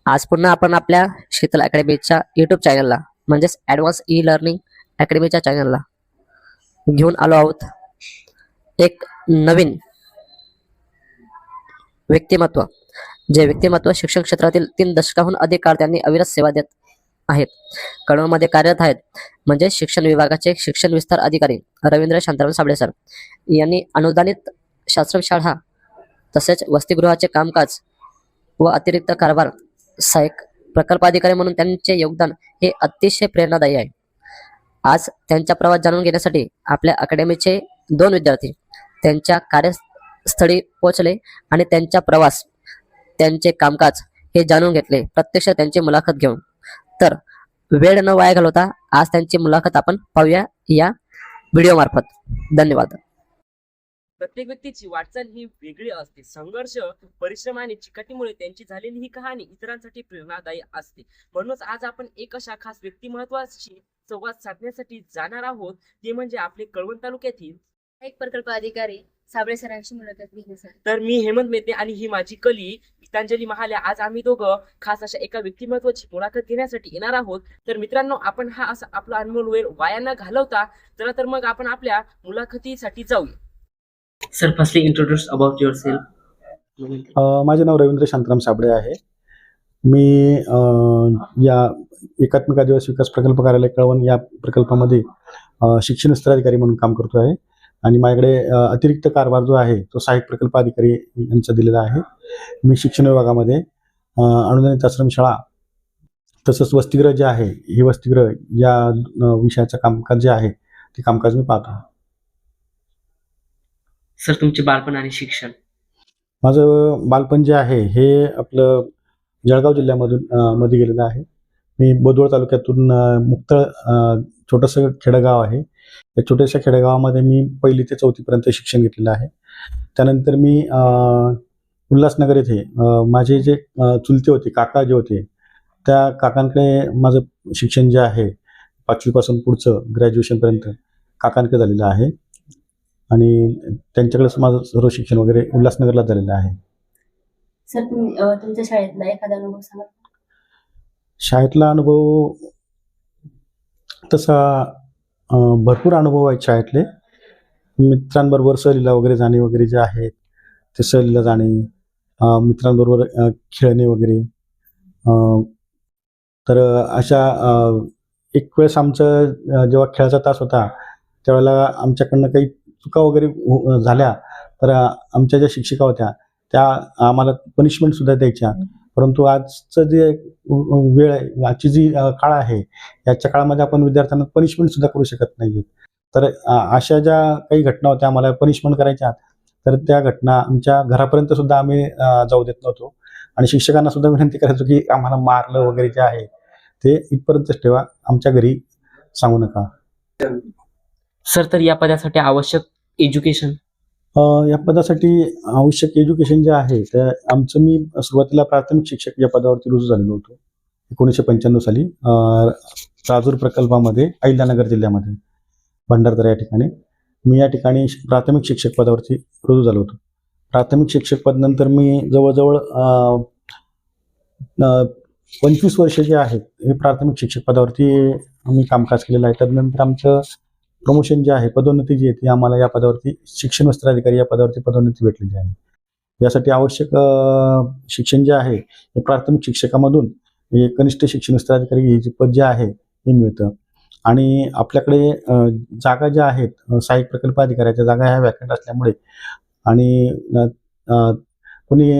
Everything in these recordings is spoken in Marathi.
आज पुन्हा आपण आपल्या शीतल अकॅडमीच्या यूट्यूब चॅनलला म्हणजेच ॲडव्हान्स ई लर्निंग अकॅडमीच्या चॅनलला घेऊन आलो आहोत एक नवीन व्यक्तिमत्व. जे व्यक्तिमत्व शिक्षण क्षेत्रातील 3 दशकाहून अधिक काळ त्यांनी अविरत सेवा देत आहेत. कळवणमध्ये कार्यरत आहेत. म्हणजे शिक्षण विभागाचे शिक्षण विस्तार अधिकारी रवींद्र शांताराम साबळे सर यांनी अनुदानित शास्त्रशाळा तसेच वसतिगृहाचे कामकाज व अतिरिक्त कारभार सहाय्यक प्रकल्पाधिकारी म्हणून त्यांचे योगदान हे अतिशय प्रेरणादायी आहे. आज त्यांचा प्रवास जाणून घेण्यासाठी आपल्या अकॅडमीचे 2 विद्यार्थी त्यांच्या कार्यस्थळी पोहोचले आणि त्यांचा प्रवास, त्यांचे कामकाज हे जाणून घेतले प्रत्यक्ष त्यांची मुलाखत घेऊन. तर वेळ न वाया घालवता आज त्यांची मुलाखत आपण पाहूया या व्हिडिओ मार्फत. धन्यवाद. प्रत्येक व्यक्तीची वाटचाल ही वेगळी असते. संघर्ष, परिश्रम आणि चिकाटीमुळे त्यांची झालेली ही कहाणी इतरांसाठी प्रेरणादायी असते. म्हणूनच आज आपण एक अशा खास व्यक्तिमत्वाशी संवाद साधण्यासाठी जाणार आहोत, ते म्हणजे आपले कळवण तालुक्यातील एक प्रकल्प अधिकारी साबळे सरांची मुलाखत घेण्यासाठी. तर मी हेमंत मेहते आणि ही माझी कली गीतांजली महाले. आज आम्ही दोघं खास अशा एका व्यक्तिमत्वाची मुलाखत घेण्यासाठी येणार आहोत. तर मित्रांनो, आपण हा असा आपला अनमोल वेळ वाया न घालवता चला तर मग आपण आपल्या मुलाखतीसाठी जाऊया. Sir, firstly introduce about yourself. माझे नाव रवींद्र शांताराम साबळे आहे. मी या एकात्मिक आदिवासी विकास प्रकल्प कार्यालय कळवण या प्रकल्पामध्ये शिक्षण विस्तार अधिकारी म्हणून काम करतो आहे. आणि माझ्याकडे अतिरिक्त कारभार जो आहे तो सहाय्यक प्रकल्प अधिकारी यांचा दिलेला आहे. मी शिक्षण विभागामध्ये अनुदानित आश्रमशाळा तसंच वसतिगृह जे आहे, हे वसतिगृह या विषयाचं कामकाज जे आहे ते कामकाज मी पाहतो. सर, तुमचे बालपण आणि शिक्षण. माझं बालपण जे आहे हे आपलं जळगाव जिल्ह्यामधून मध्ये गेलेलं आहे. मी बोदवड तालुक्यातून मुक्तळ छोटंसं खेडेगाव आहे. या छोट्याशा खेडेगावामध्ये मी 1ली ते 4थीपर्यंत शिक्षण घेतलेलं आहे. त्यानंतर मी उल्हासनगर येथे माझे जे चुलते होते, काका जे होते, त्या काकांकडे माझं शिक्षण जे आहे 5वीपासून पुढचं ग्रॅज्युएशनपर्यंत काकांकडे झालेलं आहे. आणि त्यांच्याकडेच माझं सर्व शिक्षण वगैरे उल्हासनगरला झालेलं आहे. सर, तुम्ही तुमच्या शाळेतला एखादा अनुभव सांगा. शाळेतला अनुभव तसा भरपूर अनुभव आहेत शाळेतले. मित्रांबरोबर सहलीला वगैरे जाणे वगैरे जे आहेत ते सहलीला जाणे, मित्रांबरोबर खेळणे वगैरे. तर अशा एक वेळेस आमचं जेव्हा खेळाचा तास होता त्यावेळेला आमच्याकडनं काही चुका वगैरे झाल्या तर आमच्या ज्या शिक्षिका होत्या त्या आम्हाला पनिशमेंटसुद्धा द्यायच्या. परंतु आजचं जे वेळ आहे, आजची जी काळ आहे, याच्या काळामध्ये आपण विद्यार्थ्यांना पनिशमेंटसुद्धा करू शकत नाही. तर अशा ज्या काही घटना होत्या आम्हाला पनिशमेंट करायच्या, तर त्या घटना आमच्या घरापर्यंत सुद्धा आम्ही जाऊ देत नव्हतो. आणि शिक्षकांना सुद्धा विनंती करायचो की आम्हाला मारलं वगैरे जे आहे ते इथपर्यंतच ठेवा, आमच्या घरी सांगू नका. सर, तर या पदासाठी आवश्यक एज्युकेशन. या पदासाठी आवश्यक एज्युकेशन जे आहे तर आमचं, मी सुरुवातीला प्राथमिक शिक्षक या पदावरती रुजू झालेलो होतो 1995 साली राजूर प्रकल्पामध्ये अहिल्यानगर जिल्ह्यामध्ये भंडारदरा या ठिकाणी. मी या ठिकाणी प्राथमिक शिक्षक पदावरती रुजू झालो होतो. प्राथमिक शिक्षक पद नंतर मी जवळजवळ 25 वर्ष जे आहेत हे प्राथमिक शिक्षक पदावरती आम्ही कामकाज केलेलं आहे. त्यानंतर आमचं प्रमोशन जे आहे, पदोन्नती जी आहे ती आम्हाला या पदावरती शिक्षण विस्तार अधिकारी या पदावरती पदोन्नती भेटलेली आहे. यासाठी आवश्यक शिक्षण जे आहे हे प्राथमिक शिक्षकामधून हे कनिष्ठ शिक्षण विस्तार अधिकारी हे जे पद जे आहे हे मिळतं. आणि आपल्याकडे जागा ज्या आहेत सहाय्यक प्रकल्प अधिकाऱ्याच्या जागा ह्या वॅकंट असल्यामुळे आणि कोणी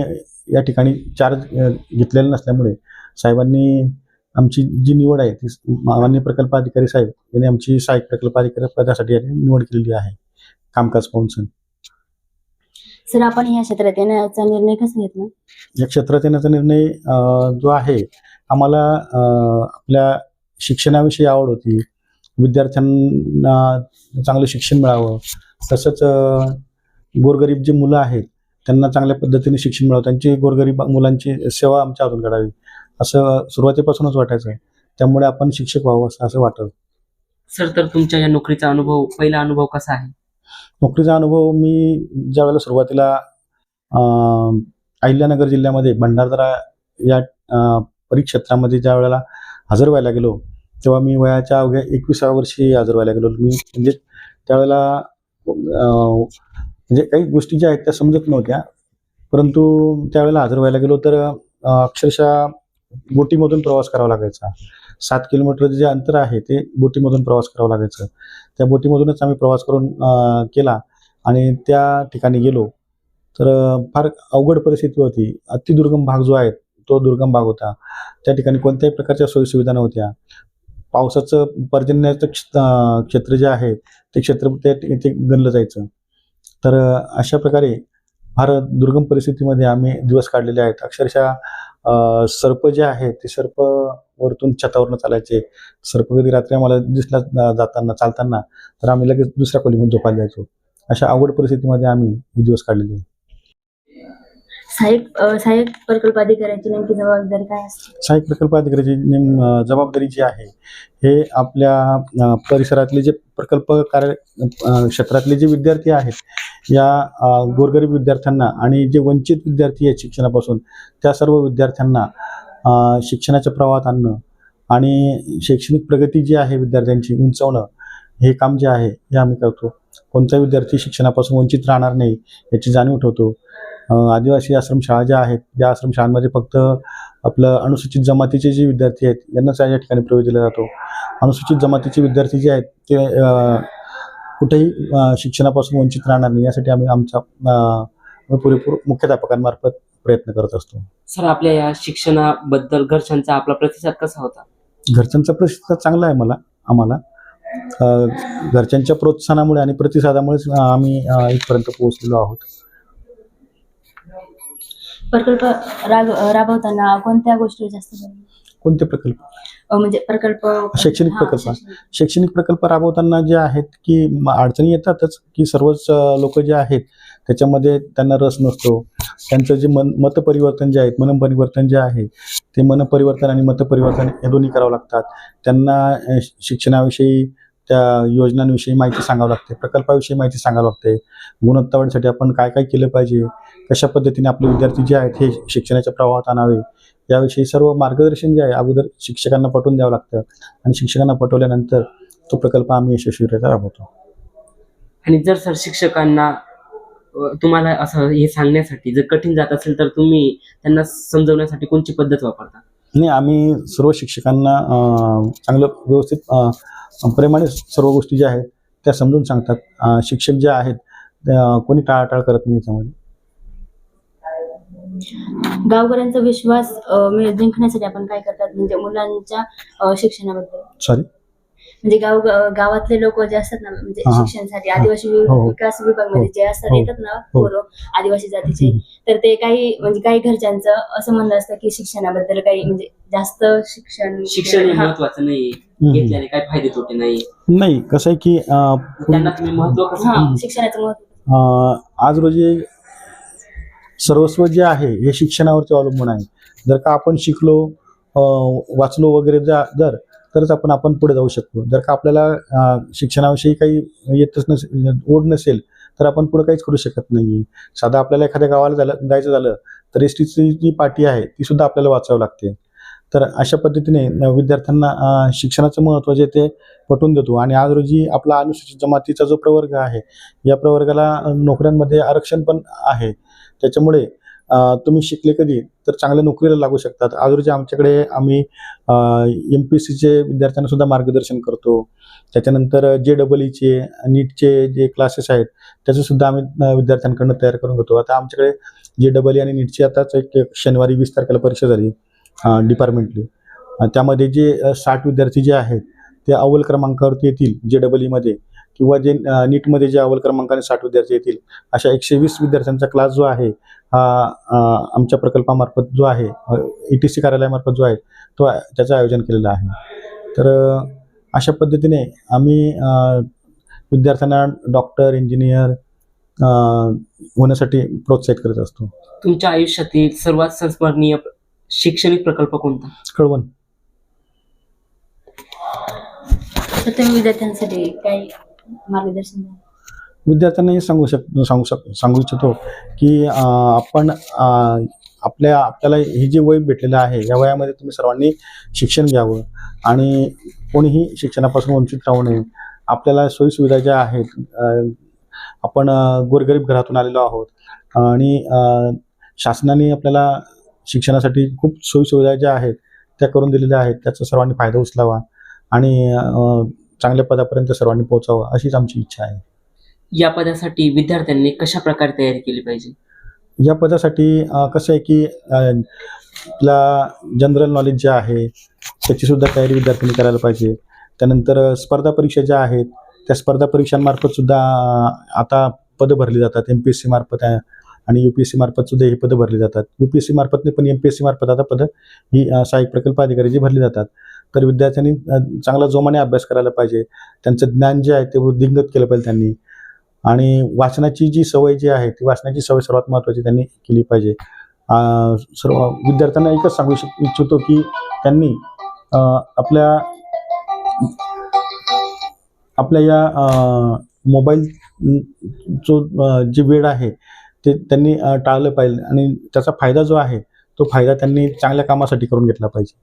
या ठिकाणी चार्ज घेतलेला नसल्यामुळे साहेबांनी आमची जी निवड आहे ती माननीय प्रकल्प अधिकारी साहेब यांनी आमची सहाय्यक प्रकल्प अधिकारी पदासाठी निवड केलेली आहे कामकाज पाहून. सर, आपण या क्षेत्रात येण्याचा निर्णय कसा घेतला? या क्षेत्रात येण्याचा निर्णय जो आहे, आम्हाला आपल्या शिक्षणाविषयी आवड होती. विद्यार्थ्यांना चांगलं शिक्षण मिळावं, तसंच गोरगरीब जे मुलं आहेत त्यांना चांगल्या पद्धतीने शिक्षण मिळावं, त्यांची गोरगरीब मुलांची सेवा आमच्या हातून करावी असं सुरुवातीपासूनच वाटायचं. त्यामुळे आपण शिक्षक व्हावं असं वाटतं. सर, तर तुमच्या या नोकरीचा अनुभव, पहिला अनुभव कसा आहे? नोकरीचा अनुभव, मी ज्यावेळेला सुरुवातीला अहिल्यानगर जिल्ह्यामध्ये भंडारदरा या परिक्षेत्रामध्ये ज्या वेळेला हजर व्हायला गेलो तेव्हा मी वयाच्या अवघ्या 21व्या वर्षी हजर व्हायला गेलो. मी म्हणजे त्यावेळेला म्हणजे काही गोष्टी ज्या आहेत त्या समजत नव्हत्या, परंतु त्यावेळेला हजर व्हायला गेलो तर अक्षरशः बोटीमधून प्रवास करावा लागायचा. 7 किलोमीटर जे अंतर आहे ते बोटीमधून प्रवास करावं लागायचं. त्या बोटीमधूनच आम्ही प्रवास करून केला आणि त्या ठिकाणी गेलो तर फार अवघड परिस्थिती होती. अतिदुर्गम भाग जो आहे तो दुर्गम भाग होता. त्या ठिकाणी कोणत्याही प्रकारच्या सोयीसुविधा नव्हत्या. पावसाचं पर्जन्याचं क्षेत्र जे आहे ते क्षेत्र ते गणलं जायचं. तर अशा प्रकारे फार दुर्गम परिस्थितीमध्ये आम्ही दिवस काढलेले आहेत. अक्षरशः सर्प जे आहे ते सर्प वरतून छतावरनं चालायचे. सर्प कधी रात्री आम्हाला दिसला जाताना चालताना तर आम्ही लगेच दुसऱ्या खोलीमध्ये झोपायला जायचो. अशा अवघड परिस्थितीमध्ये आम्ही हे दिवस काढलेले. सहाय्यक प्रकल्प अधिकाऱ्याची नेमकी जबाबदारी काय असते? सहाय्यक प्रकल्प अधिकाऱ्याची जबाबदारी जी आहे हे आपल्या परिसरातले जे प्रकल्प कार्य क्षेत्रातले जे विद्यार्थी आहेत या गोरगरीब विद्यार्थ्यांना आणि जे वंचित विद्यार्थी आहेत शिक्षणापासून त्या सर्व विद्यार्थ्यांना शिक्षणाच्या प्रवाहात आणणं आणि शैक्षणिक प्रगती जी आहे विद्यार्थ्यांची उंचावणं हे काम जे आहे हे आम्ही करतो. कोणता विद्यार्थी शिक्षणापासून वंचित राहणार नाही याची जाणीव ठेवतो. आदिवासी आश्रमशाळा ज्या आहेत या आश्रमशाळांमध्ये फक्त आपलं अनुसूचित जमातीचे जे विद्यार्थी आहेत यांनाच या ठिकाणी प्रवेश दिला जातो. अनुसूचित जमातीचे विद्यार्थी जे आहेत ते कुठेही शिक्षणापासून वंचित राहणार नाही यासाठी आम्ही आमचा पुरेपूर मुख्याध्यापकांमार्फत प्रयत्न करत असतो. सर, आपल्या या शिक्षणाबद्दल घरच्यांचा आपला प्रतिसाद कसा होता? घरच्यांचा प्रतिसाद चांगला आहे आम्हाला. घरच्यांच्या प्रोत्साहनामुळे आणि प्रतिसादामुळेच आम्ही इथपर्यंत पोहोचलेलो आहोत. प्रकल्प राबवताना कोणत्या गोष्टी जास्त कोणते प्रकल्प? म्हणजे प्रकल्प शैक्षणिक प्रकल्प. शैक्षणिक प्रकल्प राबवताना जे आहेत की अडचणी येतातच की सर्वच लोक जे आहेत त्याच्यामध्ये त्यांना रस नसतो. त्यांचं जे मतपरिवर्तन जे आहेत मनपरिवर्तन जे आहे ते मनपरिवर्तन आणि मतपरिवर्तन हे दोन्ही करावं लागतात. त्यांना शिक्षणाविषयी त्या योजनांविषयी माहिती सांगावं लागते, प्रकल्पाविषयी माहिती सांगावं लागते, गुणवत्ता वाढीसाठी आपण काय काय केलं पाहिजे, कशा पद्धतीने आपले विद्यार्थी जे आहेत हे शिक्षणाच्या प्रवाहात आणावे याविषयी सर्व मार्गदर्शन जे आहे अगोदर शिक्षकांना पटवून द्यावं लागतं आणि शिक्षकांना पटवल्यानंतर तो प्रकल्प आम्ही यशस्वीरित्या राबवतो. आणि जर सर शिक्षकांना तुम्हाला असं हे सांगण्यासाठी जर कठीण जात असेल तर तुम्ही त्यांना समजवण्यासाठी कोणती पद्धत वापरता? नाही, आम्ही सर्व शिक्षकांना चांगलं व्यवस्थित प्रेमाने सर्व गोष्टी ज्या आहेत त्या समजून सांगतात. शिक्षक जे आहेत कोणी टाळाटाळ करत नाही याच्यामध्ये. गावकऱ्यांचा विश्वास जिंकण्यासाठी आपण काय करतात म्हणजे मुलांच्या शिक्षणाबद्दल? सॉरी, म्हणजे गावातले लोक जे असतात ना म्हणजे शिक्षणासाठी आदिवासी विकास विभागामध्ये जे असतात येतात ना पोरं आदिवासी जातीचे, तर ते काही घरच्यांचं असं म्हणणं असतं की शिक्षणाबद्दल काही म्हणजे जास्त शिक्षण महत्वाचं नाही, घेतल्याने काय फायदे तोटे नाही. कसं आहे की त्यांना तुम्ही महत्व कसं शिक्षणाचं महत्व आज रोजी सर्वस्व जे आहे हे शिक्षणावरती अवलंबून आहे. जर का आपण शिकलो वाचलो वगैरे जर तरच आपण पुढे जाऊ शकतो. जर का आपल्याला शिक्षणाविषयी काही येतच नसेल, ओढ नसेल तर आपण पुढे काहीच करू शकत नाही. साधा आपल्याला एखाद्या गावाला जायचं झालं तर एसटीची जी पाटी आहे ती सुद्धा आपल्याला वाचावी लागते. तर अशा पद्धतीने विद्यार्थ्यांना शिक्षणाचं महत्त्व जे ते पटवून देतो. आणि आज रोजी आपला अनुसूचित जमातीचा जो प्रवर्ग आहे या प्रवर्गाला नोकऱ्यांमध्ये आरक्षण पण आहे. त्याच्यामुळे तुम्ही शिकले कधी तर चांगल्या नोकरीला लागू शकतात. आज रोजी आमच्याकडे आम्ही MPSCचे विद्यार्थ्यांना सुद्धा मार्गदर्शन करतो. त्याच्यानंतर JEEचे नीटचे जे क्लासेस आहेत त्याचे सुद्धा आम्ही विद्यार्थ्यांकडून तयार करून घेतो. आता आमच्याकडे JEE आणि नीटची आताच एक शनिवारी 20 तारखेला परीक्षा झाली डिपार्टमेंटली. त्यामध्ये जे 60 विद्यार्थी जे आहेत ते अव्वल क्रमांकावरती येतील JEE किंवा जे नीटमध्ये जे अव्वल क्रमांकाने 60 विद्यार्थी येतील अशा 120 विद्यार्थ्यांचा क्लास जो आहे हा आमच्या प्रकल्पामार्फत जो आहे ETC कार्यालयामार्फत जो आहे तो त्याचं आयोजन केलेलं आहे. तर अशा पद्धतीने आम्ही विद्यार्थ्यांना डॉक्टर इंजिनियर होण्यासाठी प्रोत्साहित करत असतो. तुमच्या आयुष्यातील सर्वात संस्मरणीय शैक्षणिक प्रकल्प कोणता? कळवण. तर तुम्ही विद्यार्थ्यांसाठी काही मार्गदर्शन द्या. विद्यार्थ्यांना हे सांगू इच्छितो की आपण आपल्याला हे जे वय भेटलेलं आहे या वयामध्ये तुम्ही सर्वांनी शिक्षण घ्यावं आणि कोणीही शिक्षणापासून वंचित राहू नये. आपल्याला सोयीसुविधा ज्या आहेत, आपण गोरगरीब घरातून आलेलो आहोत आणि शासनाने आपल्याला शिक्षणासाठी खूप सोयीसुविधा ज्या आहेत त्या करून दिलेल्या आहेत. त्याचा सर्वांनी फायदा उचलावा आणि चांगल्या पदापर्यंत सर्वांनी पोहोचावं अशीच आमची इच्छा आहे. या पदासाठी विद्यार्थ्यांनी कशा प्रकारे तयारी केली पाहिजे? या पदासाठी कसं आहे की आपला जनरल नॉलेज जे आहे त्याची सुद्धा तयारी विद्यार्थ्यांनी करायला पाहिजे. त्यानंतर स्पर्धा परीक्षा ज्या आहेत त्या स्पर्धा परीक्षांमार्फत सुद्धा आता पदं भरली जातात. MPSC मार्फत आणि UPSC मार्फत सुद्धा ही पदं भरली जातात. UPSC मार्फत नाही पण MPSC मार्फत आता पदं ही सहाय्यक प्रकल्प अधिकारीची भरली जातात. तर विद्यार्थ्यांनी चांगला जोमाने अभ्यास करायला पाहिजे. त्यांचं ज्ञान जे आहे ते वृद्धिंगत केलं पाहिजे त्यांनी आणि वाचनाची जी सवय जी आहे ती वाचण्याची सवय सर्वात महत्त्वाची त्यांनी केली पाहिजे. सर्व विद्यार्थ्यांना एकच सांगू इच्छितो की त्यांनी आपल्या या मोबाईल जे वेळ आहे ते त्यांनी टाळलं पाहिजे आणि त्याचा फायदा जो आहे तो फायदा त्यांनी चांगल्या कामासाठी करून घेतला पाहिजे.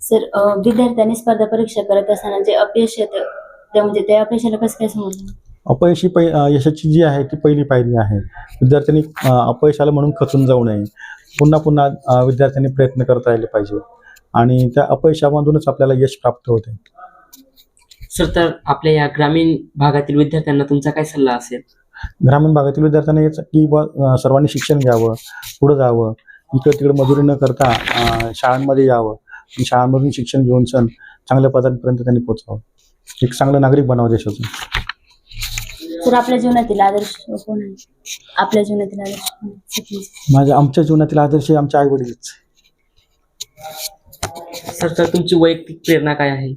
सर, विद्यार्थ्यांनी स्पर्धा परीक्षा करत असताना जे अपयश येतं म्हणजे त्या अपयशाला कसं काय समजलं? अपयशी यशाची जी आहे ती पहिली पायरी आहे. विद्यार्थ्यांनी अपयश आलं म्हणून खचून जाऊ नये. पुन्हा पुन्हा विद्यार्थ्यांनी प्रयत्न करत राहिले पाहिजे आणि त्या अपयशामधूनच आपल्याला यश प्राप्त होते. सर, तर आपल्या या ग्रामीण भागातील विद्यार्थ्यांना तुमचा काय सल्ला असेल? ग्रामीण भागातील विद्यार्थ्यांना याच की सर्वांनी शिक्षण घ्यावं, पुढे जावं, इकडे तिकडे मजुरी न करता शाळांमध्ये यावं, शाळांमधून शिक्षण घेऊन चांगल्या पदांपर्यंत त्यांनी पोहोचावं, एक चांगलं नागरिक बनावं देशाचं. सर, आपल्या जीवनातील आदर्श कोण आहे? आपल्या जीवनातील आदर्श कोण आहे? आमच्या जीवनातील आदर्श आमचे आई वडीलच. सर, तुमची वैयक्तिक प्रेरणा काय आहे?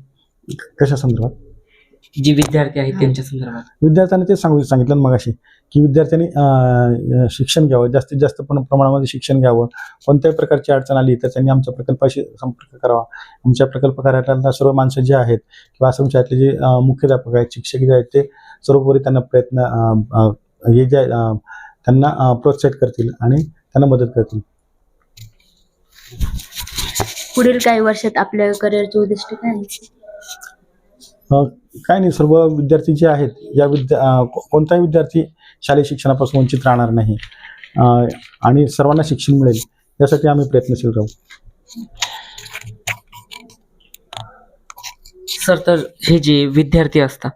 कशा संदर्भात? जी विद्यार्थी आहेत त्यांच्या संदर्भात. विद्यार्थ्यांनी ते सांगितलं मगाशी की विद्यार्थ्यांनी शिक्षण घ्यावं, जास्तीत जास्त प्रमाणामध्ये शिक्षण घ्यावं. कोणत्याही प्रकारची अडचण आली तर त्यांनी आमच्या प्रकल्पाशी संपर्क करावा. आमच्या प्रकल्प कार्यालयाला सर्व माणसं जे आहेत किंवा आश्रमशाळेतले जे मुख्याध्यापक आहेत, शिक्षक जे आहेत ते सर्वोपरी त्यांना हे जे त्यांना प्रोत्साहित करतील आणि त्यांना मदत करतील. पुढील काही वर्षात आपल्या करिअरचे उद्दिष्ट काय आहे? काय नाही, सर्व विद्यार्थी जे आहेत कोणताही विद्यार्थी शालेय शिक्षणापासून वंचित राहणार नाही आणि सर्वांना शिक्षण मिळेल यासाठी आम्ही प्रयत्नशील राहू. सर, तर हे जे विद्यार्थी असतात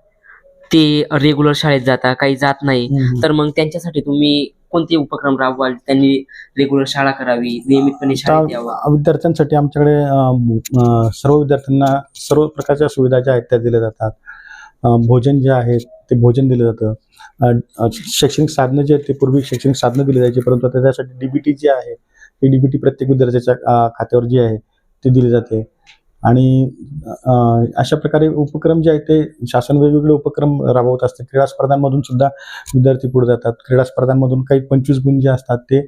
ते रेग्युलर शाळेत जातात, काही जात नाही, तर मग त्यांच्यासाठी तुम्ही कोणते उपक्रम राबवाल? त्यांनी रेग्युलर शाळा करावी, नियमितपणे शाळेत यावं. विद्यार्थ्यांसाठी आमच्याकडे सर्व विद्यार्थ्यांना सर्व प्रकारच्या सुविधा ज्या आहेत त्या दिल्या जातात. भोजन जे आहे ते भोजन दिलं जातं. शैक्षणिक साधनं जे आहेत ते पूर्वी शैक्षणिक साधनं दिली जायची, परंतु आता त्यासाठी DBT जे आहे ती DBT प्रत्येक विद्यार्थ्याच्या खात्यावर जी आहे ती दिली जाते. आणि अशा प्रकारे उपक्रम जे आहेत ते शासन वेगवेगळे उपक्रम राबवत असते. क्रीडा स्पर्धांमधून सुद्धा विद्यार्थी पुढे जातात. क्रीडा स्पर्धांमधून काही 25 गुण जे असतात ते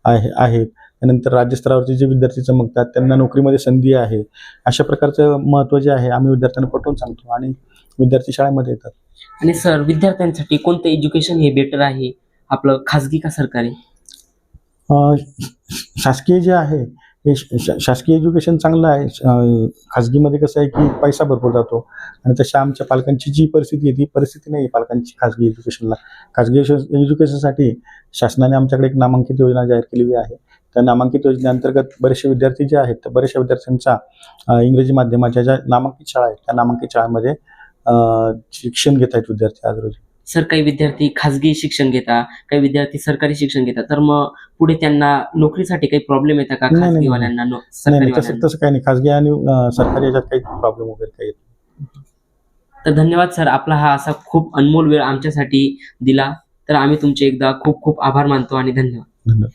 आहेत. त्यानंतर राज्यस्तरावरचे जे विद्यार्थी चमकतात त्यांना नोकरीमध्ये संधी आहे. अशा प्रकारचं महत्त्व जे आहे आम्ही विद्यार्थ्यांना पटवून सांगतो आणि विद्यार्थी शाळेमध्ये येतात. आणि सर, विद्यार्थ्यांसाठी कोणतं एज्युकेशन हे बेटर आहे, आपलं खाजगी का सरकारी? शासकीय जे आहे हे शासकीय एज्युकेशन चांगलं आहे. खाजगीमध्ये कसं आहे की पैसा भरपूर जातो आणि तशा आमच्या पालकांची जी परिस्थिती आहे ती परिस्थिती नाही आहे पालकांची खाजगी एज्युकेशनला. खाजगी एज्युकेशनसाठी शासनाने आमच्याकडे एक नामांकित योजना जाहीर केलेली आहे. त्या नामांकित योजनेअंतर्गत बरेचसे विद्यार्थी जे आहेत त्या बऱ्याचशा विद्यार्थ्यांचा इंग्रजी माध्यमाच्या ज्या नामांकित शाळा आहेत त्या नामांकित शाळांमध्ये शिक्षण घेत आहेत विद्यार्थी आज रोजी. सर, काही विद्यार्थी खाजगी शिक्षण घेतात, काही विद्यार्थी सरकारी शिक्षण घेतात, तर मग पुढे त्यांना नोकरीसाठी काही प्रॉब्लेम येतात का खाजगीवाल्यांना? तसं काही नाही, खाजगी आणि सरकारी याच्यात काही प्रॉब्लेम वगैरे काही येत. तर धन्यवाद सर, आपला हा असा खूप अनमोल वेळ आमच्यासाठी दिला, तर आम्ही तुमचे एकदा खूप खूप आभार मानतो आणि धन्यवाद.